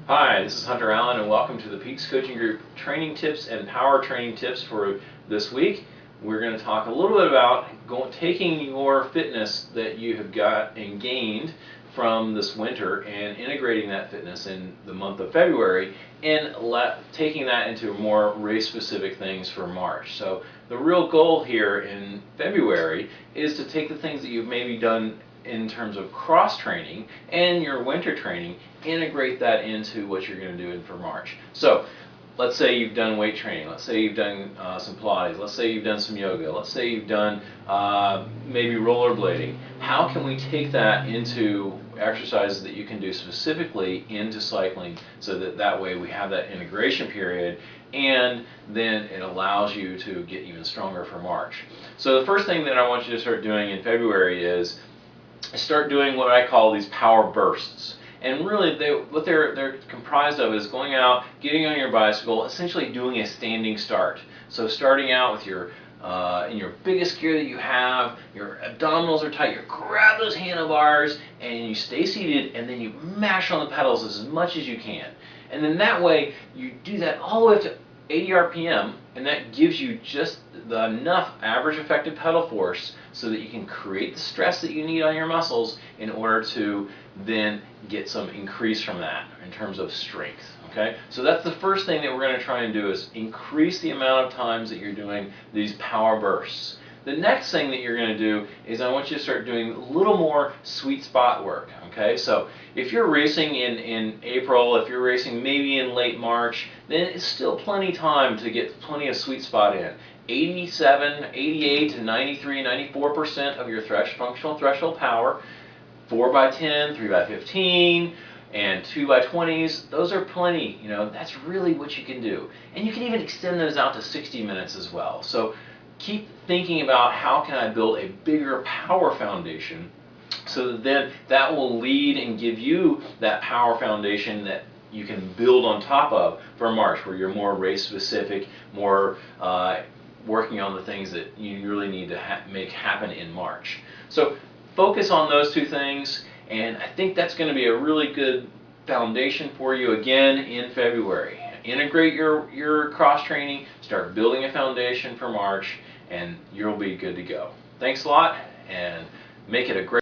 Hi, this is Hunter Allen, and welcome to the Peaks Coaching Group training tips and power training tips for this week. We're going to talk a little bit about taking your fitness that you have got and gained from this winter and integrating that fitness in the month of February and taking that into more race-specific things for March. So the real goal here in February is to take the things that you've maybe done in terms of cross training and your winter training, integrate that into what you're going to do for March. So let's say you've done weight training, let's say you've done some Pilates, let's say you've done some yoga, let's say you've done maybe rollerblading. How can we take that into exercises that you can do specifically into cycling so that way we have that integration period, and then it allows you to get even stronger for March. So the first thing that I want you to start doing in February is start doing what I call these power bursts. And really, what they're comprised of is going out, getting on your bicycle, essentially doing a standing start. So starting out with in your biggest gear that you have, your abdominals are tight, you grab those handlebars, and you stay seated, and then you mash on the pedals as much as you can. And then that way, you do that all the way up to 80 RPM, and that gives you just enough average effective pedal force so that you can create the stress that you need on your muscles in order to then get some increase from that in terms of strength. Okay, so that's the first thing that we're going to try and do, is increase the amount of times that you're doing these power bursts. The next thing that you're going to do is I want you to start doing a little more sweet spot work. Okay, so if you're racing in April, if you're racing maybe in late March, then it's still plenty time to get plenty of sweet spot in. 87, 88 to 93, 94% of your functional threshold power, 4x10, 3x15, and 2x20s, those are plenty. You know, that's really what you can do. And you can even extend those out to 60 minutes as well. So keep thinking about how can I build a bigger power foundation, so that then that will lead and give you that power foundation that you can build on top of for March, where you're more race specific, more working on the things that you really need to make happen in March. So focus on those two things, and I think that's going to be a really good foundation for you again in February. Integrate your cross training, start building a foundation for March, and you'll be good to go. Thanks a lot, and make it a great